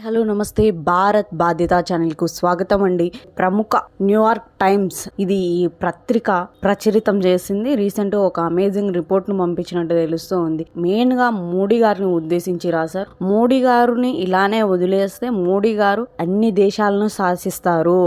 Hello నమస్తే, భారత్ బాధ్యత channel కు స్వాగతం అండి. ప్రముఖ న్యూయార్క్ టైమ్స్ ఇది పత్రిక ప్రచురితం చేసింది. రీసెంట్ ఒక అమేజింగ్ రిపోర్ట్ ను పంపించినట్టు తెలుస్తూ ఉంది. మెయిన్ గా మోడీ గారిని ఉద్దేశించి రాశారు. మోడీ గారిని ఇలానే వదిలేస్తే మోడీ గారు అన్ని దేశాలను శాసిస్తారు,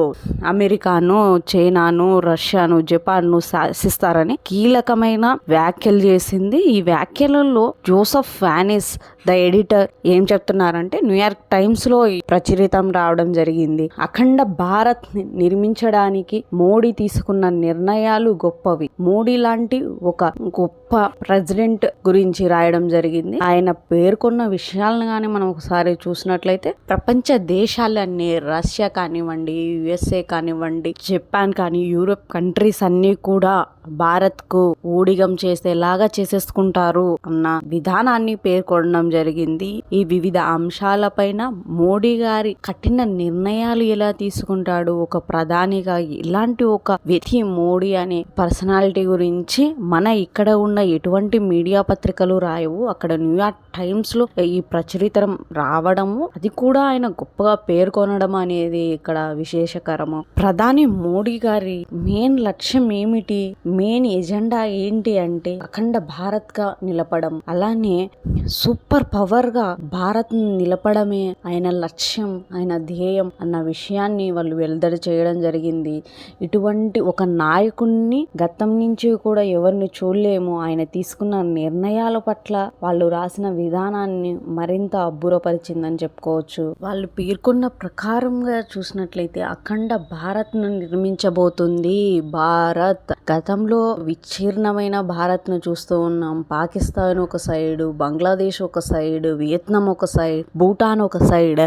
అమెరికాను, చైనాను, రష్యాను, జపాన్ను శాసిస్తారని కీలకమైన వ్యాఖ్యలు చేసింది. ఈ వ్యాఖ్యలలో జోసెఫ్ వానిస్ ద ఎడిటర్ ఏం చెప్తున్నారంటే, న్యూయార్క్ టైమ్స్ లో ప్రచురితం రావడం జరిగింది. అఖండ భారత్ నిర్మించడానికి మోడీ తీసుకున్న నిర్ణయాలు గొప్పవి. మోడీ లాంటి ఒక గొప్ప ప్రెసిడెంట్ గురించి రాయడం జరిగింది. ఆయన పేర్కొన్న విషయాలను కానీ మనం ఒకసారి చూసినట్లయితే, ప్రపంచ దేశాలన్నీ రష్యా కానివ్వండి, యుఎస్ఏ కానివ్వండి, జపాన్ కానీ, యూరోప్ కంట్రీస్ అన్ని కూడా భారత్ కు ఊడిగం చేసేలాగా చేసేసుకుంటారు అన్న విధానాన్ని పేర్కొనడం జరిగింది. ఈ వివిధ అంశాలపైన మోడీ గారి కఠిన నిర్ణయాలు ఎలా తీసుకుంటాడు ఒక ప్రధానిగా, ఇలాంటి ఒక వ్యక్తి మోడీ అనే పర్సనాలిటీ గురించి మన ఇక్కడ ఉన్న ఎటువంటి మీడియా పత్రికలు రాయవు. అక్కడ న్యూయార్క్ టైమ్స్ లో ఈ ప్రచురితం రావడము, అది కూడా ఆయన గొప్పగా పేర్కొనడం అనేది ఇక్కడ విశేషకరము. ప్రధాని మోడీ గారి మెయిన్ లక్ష్యం ఏమిటి, మెయిన్ ఎజెండా ఏంటి అంటే అఖండ భారత్ గా నిలపడం, అలానే సూపర్ పవర్ గా భారత్ నిలపడమే ఆయన లక్ష్యం, ఆయన ధ్యేయం అన్న విషయాన్ని వాళ్ళు వెల్లడి చేయడం జరిగింది. ఇటువంటి ఒక నాయకుడిని గతం నుంచి కూడా ఎవరిని చూడలేము. ఆయన తీసుకున్న నిర్ణయాల పట్ల వాళ్ళు రాసిన విధానాన్ని మరింత అబ్బురపరిచిందని చెప్పుకోవచ్చు. వాళ్ళు పేర్కొన్న ప్రకారంగా చూసినట్లయితే అఖండ భారత్ ను నిర్మించబోతుంది భారత్. గతంలో విచ్ఛిన్నమైన భారత్ ను చూస్తూ ఉన్నాం. పాకిస్తాన్ ఒక సైడ్, బంగ్లాదేశ్ ఒక సైడ్, వియత్నాం ఒక సైడ్, భూటాన్ ఒక సైడ్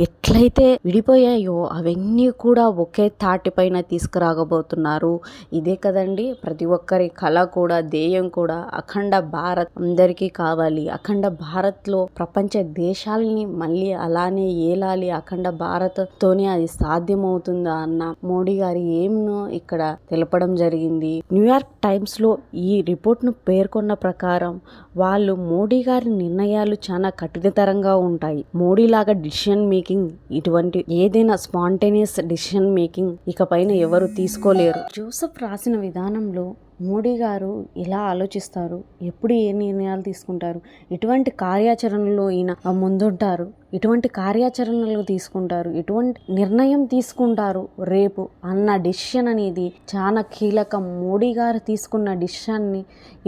ఎట్లయితే విడిపోయాయో అవన్నీ కూడా ఒకే తాటిపైన తీసుకురాగబోతున్నారు. ఇదే కదండి ప్రతి ఒక్కరి కళ కూడా, ధ్యేయం కూడా. అఖండ భారత్ అందరికీ కావాలి. అఖండ భారత్ లో ప్రపంచ దేశాలని మళ్ళీ అలానే ఏలాలి. అఖండ భారత్ తోనే అది సాధ్యమవుతుందా అన్న మోడీ గారి ఏంను ఇక్కడ తెలపడం జరిగింది. న్యూయార్క్ టైమ్స్ లో ఈ రిపోర్ట్ ను పేర్కొన్న ప్రకారం వాళ్ళు మోడీ గారి నిర్ణయాలు చాలా కఠినతరంగా ఉంటాయి. మోడీ లాగా డిసిషన్ మేకింగ్, ఇటువంటి ఏదైనా స్పాంటేనియస్ డిసిషన్ మేకింగ్ ఇకపైన ఎవరు తీసుకోలేరు. జోసెఫ్ రాసిన విధానంలో మోడీ గారు ఎలా ఆలోచిస్తారు, ఎప్పుడు ఏ నిర్ణయాలు తీసుకుంటారు, ఎటువంటి కార్యాచరణలో ఈయన ముందుంటారు, ఎటువంటి కార్యాచరణలు తీసుకుంటారు, ఎటువంటి నిర్ణయం తీసుకుంటారు రేపు అన్న డిసిషన్ అనేది చాలా కీలకం. మోడీ గారు తీసుకున్న డిసిషన్ని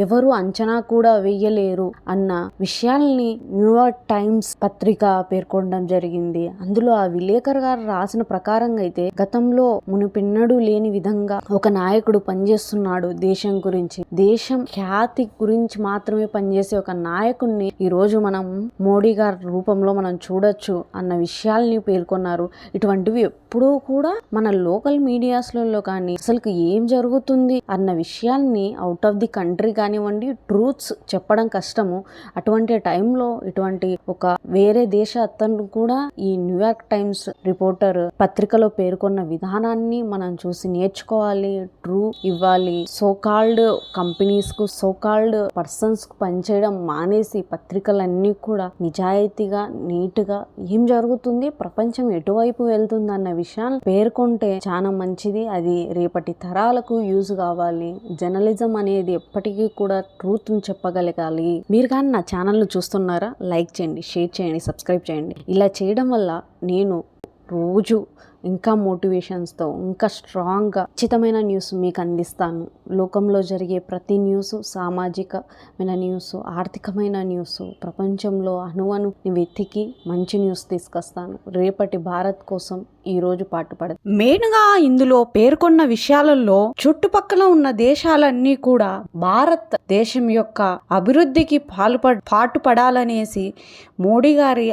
ఎవరు అంచనా కూడా వేయలేరు అన్న విషయాల్ని న్యూయార్క్ టైమ్స్ పత్రిక పేర్కొనడం జరిగింది. అందులో ఆ విలేకరు గారు రాసిన ప్రకారంగా అయితే, గతంలో మునుపెన్నడూ లేని విధంగా ఒక నాయకుడు పనిచేస్తున్నాడు దేశం గురించి, దేశం ఖ్యాతి గురించి మాత్రమే పనిచేసే ఒక నాయకుడిని ఈ రోజు మనం మోడీ గారి రూపంలో మనం చూడొచ్చు అన్న విషయాల్ని పేర్కొన్నారు. ఇటువంటివి ఎప్పుడూ కూడా మన లోకల్ మీడియాస్లలో కానీ అసలు ఏం జరుగుతుంది అన్న విషయాల్ని అవుట్ ఆఫ్ ది కంట్రీ కానివ్వండి ట్రూత్స్ చెప్పడం కష్టము. అటువంటి టైంలో ఇటువంటి ఒక వేరే దేశ అతను కూడా ఈ న్యూయార్క్ టైమ్స్ రిపోర్టర్ పత్రికలో పేర్కొన్న విధానాన్ని మనం చూసి నేర్చుకోవాలి, ట్రూ ఇవ్వాలి. సోకాల్డ్ కంపెనీస్ కు, సోకాల్డ్ పర్సన్స్ కు పనిచేయడం మానేసి పత్రికలన్నీ కూడా నిజాయితీగా, నీట్గా ఏం జరుగుతుంది, ప్రపంచం ఎటువైపు వెళ్తుంది అన్న విషయాన్ని పేర్కొంటే చాలా మంచిది. అది రేపటి తరాలకు యూజ్ కావాలి. జర్నలిజం అనేది ఎప్పటికీ కూడా ట్రూత్ ని చెప్పగలగాలి. మీరు కానీ నా ఛానల్ చూస్తున్నారా, లైక్ చేయండి, షేర్ చేయండి, సబ్స్క్రైబ్ చేయండి. ఇలా చేయడం వల్ల నేను రోజు ఇంకా మోటివేషన్స్తో, ఇంకా స్ట్రాంగ్గా ఖచ్చితమైన న్యూస్ మీకు అందిస్తాను. లోకంలో జరిగే ప్రతి న్యూస్, సామాజికమైన న్యూస్, ఆర్థికమైన న్యూస్, ప్రపంచంలో అణువను వెతికి మంచి న్యూస్ తీసుకొస్తాను. రేపటి భారత్ కోసం ఈ రోజు పాటుపడదు. మెయిన్గా ఇందులో పేర్కొన్న విషయాలలో చుట్టుపక్కల ఉన్న దేశాలన్నీ కూడా భారత్ దేశం యొక్క అభివృద్ధికి పాటుపడాలనేసి మోడీ గారి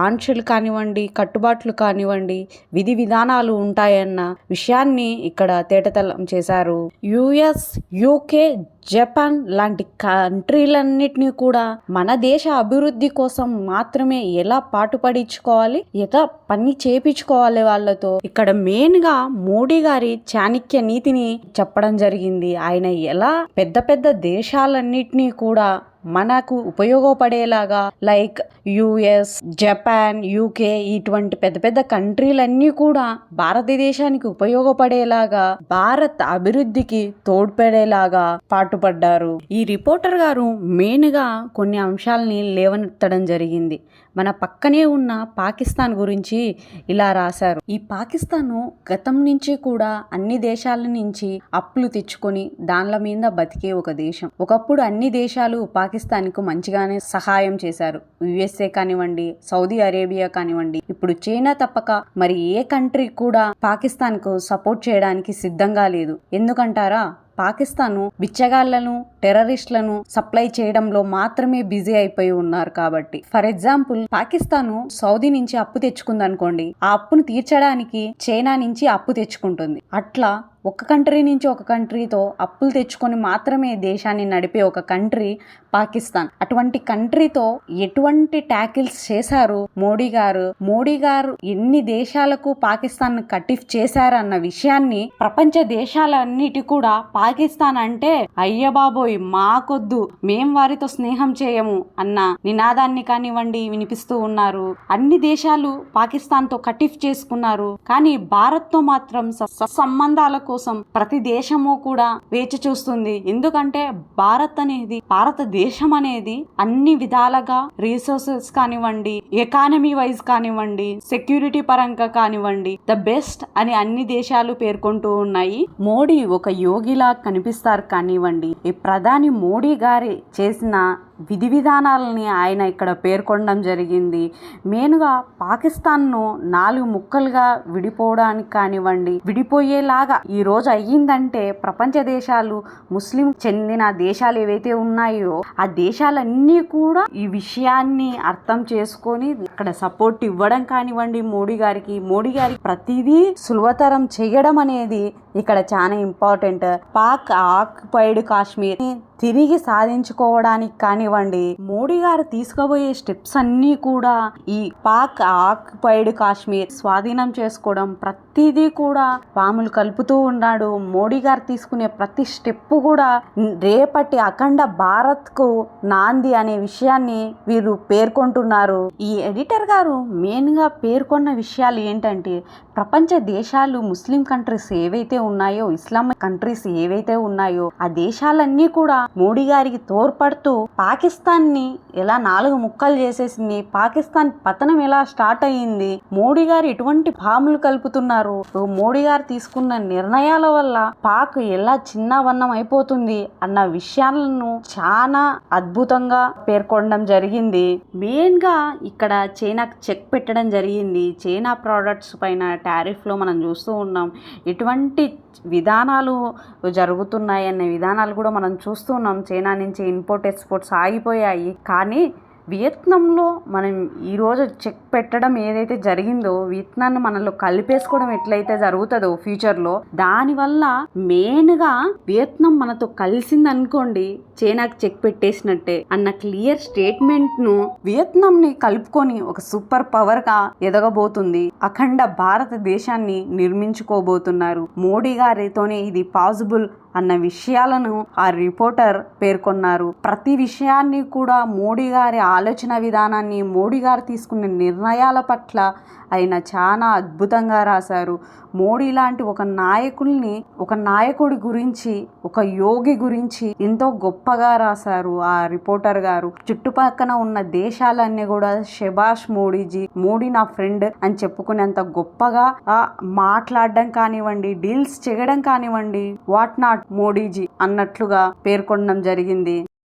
ఆంక్షలు కానివ్వండి, కట్టుబాట్లు కానివ్వండి, విధి విధానాలు ఉంటాయన్న విషయాన్ని ఇక్కడ తేటతెల్లం చేశారు. యుఎస్, యూకే, జపాన్ లాంటి కంట్రీలన్నిటినీ కూడా మన దేశ అభివృద్ధి కోసం మాత్రమే ఎలా పాటుపడించుకోవాలి, ఎలా పని చేపించుకోవాలి వాళ్ళతో, ఇక్కడ మెయిన్ గా మోడీ గారి చాణక్య నీతిని చెప్పడం జరిగింది. ఆయన ఎలా పెద్ద పెద్ద దేశాలన్నిటినీ కూడా మనకు ఉపయోగపడేలాగా లైక్ యుఎస్, జపాన్, యూకే ఇటువంటి పెద్ద పెద్ద కంట్రీలన్నీ కూడా భారతదేశానికి ఉపయోగపడేలాగా, భారత్ అభివృద్ధికి తోడ్పడేలాగా పాటుపడ్డారు. ఈ రిపోర్టర్ గారు మెయిన్ గా కొన్ని అంశాలని లేవనెత్తడం జరిగింది. మన పక్కనే ఉన్న పాకిస్తాన్ గురించి ఇలా రాశారు. ఈ పాకిస్తాన్ గతం నుంచి కూడా అన్ని దేశాల నుంచి అప్పులు తెచ్చుకొని దానిల మీద బతికే ఒక దేశం. ఒకప్పుడు అన్ని దేశాలు పాకిస్తాన్కు మంచిగానే సహాయం చేశారు. యుఎస్ఏ కానివ్వండి, సౌదీ అరేబియా కానివ్వండి, ఇప్పుడు చైనా తప్పక మరి ఏ కంట్రీ కూడా పాకిస్తాన్కు సపోర్ట్ చేయడానికి సిద్ధంగా లేదు. ఎందుకంటారా? పాకిస్తాను బిచ్చగాళ్లను, టెర్రరిస్టులను సప్లై చేయడంలో మాత్రమే బిజీ అయిపోయి ఉన్నారు కాబట్టి. ఫర్ ఎగ్జాంపుల్, పాకిస్తాను సౌదీ నుంచి అప్పు తెచ్చుకుందనుకోండి, ఆ అప్పును తీర్చడానికి చైనా నుంచి అప్పు తెచ్చుకుంటుంది. అట్లా ఒక కంట్రీ నుంచి ఒక కంట్రీతో అప్పులు తెచ్చుకొని మాత్రమే దేశాన్ని నడిపే ఒక కంట్రీ పాకిస్తాన్. అటువంటి కంట్రీతో ఎటువంటి ట్యాకిల్స్ చేశారు మోడీ గారు ఎన్ని దేశాలకు పాకిస్తాన్ కటిఫ్ చేశారన్న విషయాన్ని ప్రపంచ దేశాలన్నిటి కూడా పాకిస్తాన్ అంటే అయ్య బాబోయ్ మాకొద్దు, మేం వారితో స్నేహం చేయము అన్న నినాదాన్ని కానివ్వండి వినిపిస్తూ ఉన్నారు. అన్ని దేశాలు పాకిస్తాన్ తో కటిఫ్ చేసుకున్నారు. కానీ భారత్ తో మాత్రం సంబంధాల కోసం ప్రతి దేశము కూడా వేచి చూస్తుంది. ఎందుకంటే భారతదేశం అనేది అన్ని విధాలుగా రిసోర్సెస్ కానివ్వండి, ఎకానమీ వైజ్ కానివ్వండి, సెక్యూరిటీ పరంగా కానివ్వండి ద బెస్ట్ అని అన్ని దేశాలు పేర్కొంటూ ఉన్నాయి. మోడీ ఒక యోగిలా కనిపిస్తారు కానివ్వండి, ఈ ప్రధాని మోడీ గారి చేసిన విధి విధానాలని ఆయన ఇక్కడ పేర్కొనడం జరిగింది. మెయిన్గా పాకిస్తాన్ను 4 ముక్కలుగా విడిపోవడానికి కానివ్వండి, విడిపోయేలాగా ఈ రోజు అయ్యిందంటే ప్రపంచ దేశాలు, ముస్లిం చెందిన దేశాలు ఏవైతే ఉన్నాయో ఆ దేశాలన్నీ కూడా ఈ విషయాన్ని అర్థం చేసుకొని ఇక్కడ సపోర్ట్ ఇవ్వడం కానివ్వండి మోడీ గారికి ప్రతిదీ సులభతరం చేయడం అనేది ఇక్కడ చాలా ఇంపార్టెంట్. పాక్ ఆక్యుపైడ్ కాశ్మీర్ తిరిగి సాధించుకోవడానికి కానివ్వండి, మోడీ గారు తీసుకోబోయే స్టెప్స్ అన్నీ కూడా ఈ పాక్ ఆక్యుపైడ్ కాశ్మీర్ స్వాధీనం చేసుకోవడం ప్రతిదీ కూడా పాములు కలుపుతూ ఉన్నాడు. మోడీ గారు తీసుకునే ప్రతి స్టెప్ కూడా రేపటి అఖండ భారత్ కు నాంది అనే విషయాన్ని వీరు పేర్కొంటున్నారు. ఈ ఎడిటర్ గారు మెయిన్ గా పేర్కొన్న విషయాలు ఏంటంటే, ప్రపంచ దేశాలు, ముస్లిం కంట్రీస్ ఏవైతే ఉన్నాయో, ఇస్లామిక్ కంట్రీస్ ఏవైతే ఉన్నాయో ఆ దేశాలన్నీ కూడా మోడీ గారికి తోడ్పడుతూ పాకిస్తాన్ ని ఎలా 4 ముక్కలు చేసేసింది, పాకిస్తాన్ పతనం ఎలా స్టార్ట్ అయ్యింది, మోడీ గారు ఎటువంటి పాములు కలుపుతున్నారు, మోడీ గారు తీసుకున్న నిర్ణయాల వల్ల పాక్ ఎలా చిన్నవన్నం అయిపోతుంది అన్న విషయాలను చాలా అద్భుతంగా పేర్కొనడం జరిగింది. మెయిన్ గా ఇక్కడ చైనాకు చెక్ పెట్టడం జరిగింది. చైనా ప్రోడక్ట్స్ పైన టారిఫ్ లో మనం చూస్తూ ఉన్నాం. ఎటువంటి విధానాలు జరుగుతున్నాయనే విధానాలు కూడా మనం చూస్తూ ఉన్నాం. చైనా నుంచి ఇంపోర్ట్ ఎక్స్పోర్ట్స్ ఆగిపోయాయి. కానీ వియత్నాంలో మనం ఈరోజు చెక్ పెట్టడం ఏదైతే జరిగిందో, వియత్నాన్ని మనలో కలిపేసుకోవడం ఎట్లయితే జరుగుతుందో ఫ్యూచర్లో, దానివల్ల మెయిన్గా వియత్నాం మనతో కలిసింది అనుకోండి చైనాకి చెక్ పెట్టేసినట్టే అన్న క్లియర్ స్టేట్మెంట్ను వియత్నాంని కలుపుకొని ఒక సూపర్ పవర్గా ఎదగబోతుంది. అఖండ భారతదేశాన్ని నిర్మించుకోబోతున్నారు. మోడీ గారితోనే ఇది పాసిబుల్ అన్న విషయాలను ఆ రిపోర్టర్ పేర్కొన్నారు. ప్రతి విషయాన్ని కూడా మోడీ గారి ఆలోచన విధానాన్ని, మోడీ గారు తీసుకునే నిర్ణయాల పట్ల ఆయన చాలా అద్భుతంగా రాశారు. మోడీ లాంటి ఒక నాయకుడి గురించి, ఒక యోగి గురించి ఎంతో గొప్పగా రాశారు ఆ రిపోర్టర్ గారు. చుట్టుపక్కన ఉన్న దేశాలన్నీ కూడా శబాష్ మోడీజీ, మోడీ నా ఫ్రెండ్ అని చెప్పుకునేంత గొప్పగా మాట్లాడడం కానివ్వండి, డీల్స్ చేయడం కానివ్వండి, వాట్ నాట్ మోడీజీ అన్నట్లుగా పేర్కొనడం జరిగింది.